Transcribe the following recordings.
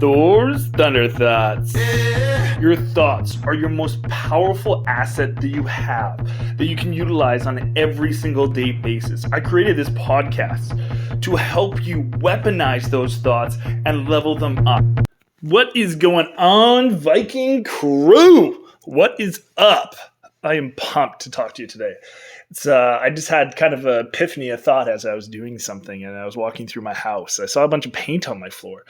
Thor's Thunder Thoughts. Your thoughts are your most powerful asset that you have, that you can utilize on an every single day basis. I created this podcast to help you weaponize those thoughts and level them up. What is going on, Viking crew? What is up? I am pumped to talk to you today. I just had kind of an epiphany, a thought as I was doing something, and I was walking through my house. I saw a bunch of paint on my floor.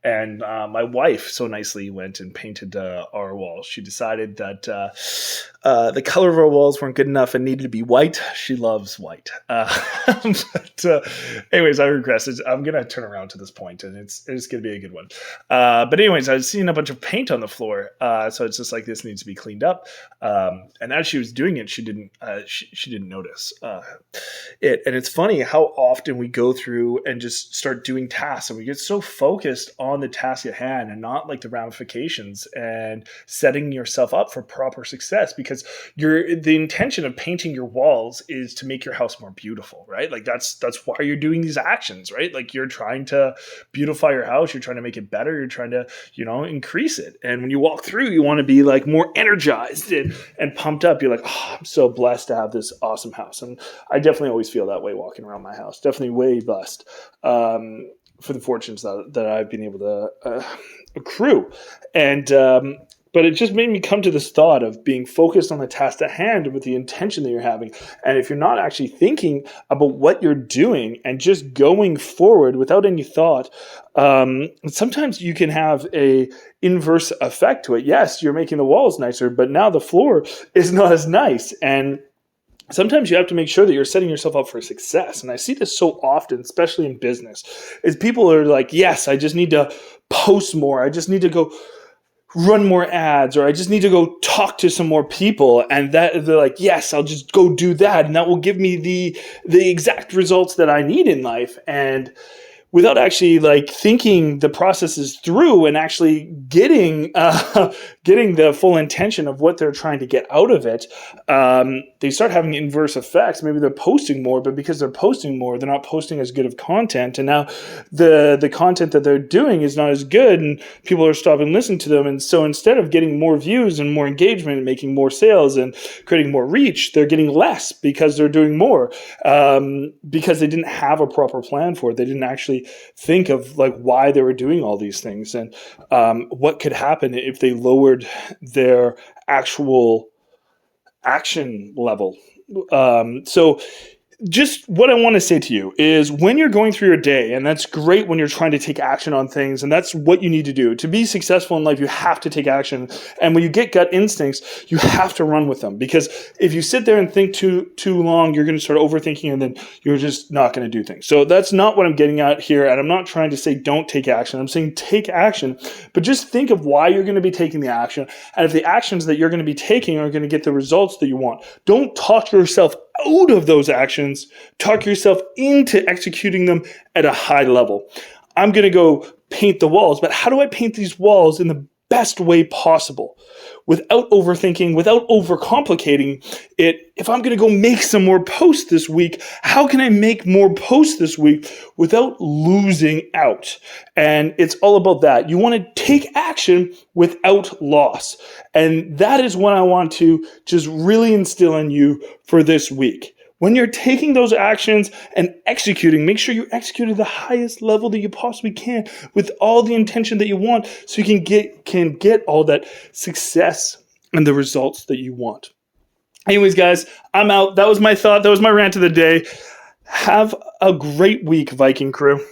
And my wife so nicely went and painted our walls. She decided that the color of our walls weren't good enough and needed to be white. She loves white. Anyways, I regress. I'm going to turn around to this point, and it's going to be a good one. But anyways, I was seeing a bunch of paint on the floor. So it's just like, this needs to be cleaned up. And as she was doing it, she didn't notice it. And it's funny how often we go through and just start doing tasks, and we get so focused on the task at hand and not like the ramifications and setting yourself up for proper success, because the intention of painting your walls is to make your house more beautiful, right? Like that's why you're doing these actions, right? Like you're trying to beautify your house, you're trying to make it better, you're trying to, increase it. And when you walk through, you want to be like more energized and pumped up. You're like, oh, I'm so blessed to have this awesome house. And I definitely always feel that way walking around my house. Definitely way blessed. For the fortunes that I've been able to accrue. But it just made me come to this thought of being focused on the task at hand with the intention that you're having. And if you're not actually thinking about what you're doing and just going forward without any thought, sometimes you can have a inverse effect to it. Yes, you're making the walls nicer, but now the floor is not as nice. And sometimes you have to make sure that you're setting yourself up for success. And I see this so often, especially in business, is people are like, yes, I just need to post more. I just need to go run more ads, or I just need to go talk to some more people. And that they're like, yes, I'll just go do that. And that will give me the exact results that I need in life. And without actually like thinking the processes through and actually getting the full intention of what they're trying to get out of it, they start having inverse effects. Maybe they're posting more, but because they're posting more, they're not posting as good of content. And now the content that they're doing is not as good, and people are stopping listening to them. And so instead of getting more views and more engagement and making more sales and creating more reach, they're getting less because they're doing more, because they didn't have a proper plan for it. They didn't actually think of like why they were doing all these things, and what could happen if they lowered their actual action level. So just what I want to say to you is, when you're going through your day, and that's great when you're trying to take action on things, and that's what you need to do. To be successful in life, you have to take action. And when you get gut instincts, you have to run with them. Because if you sit there and think too long, you're going to start overthinking, and then you're just not going to do things. So that's not what I'm getting at here. And I'm not trying to say don't take action. I'm saying take action, but just think of why you're going to be taking the action. And if the actions that you're going to be taking are going to get the results that you want, don't talk yourself out of those actions. Talk yourself into executing them at a high level. I'm going to go paint the walls, but how do I paint these walls in the best way possible without overthinking, without overcomplicating it? If I'm going to go make some more posts this week, how can I make more posts this week without losing out? And it's all about that. You want to take action without loss. And that is what I want to just really instill in you for this week. When you're taking those actions and executing, make sure you execute at the highest level that you possibly can with all the intention that you want, so you can get all that success and the results that you want. Anyways, guys, I'm out. That was my thought. That was my rant of the day. Have a great week, Viking crew.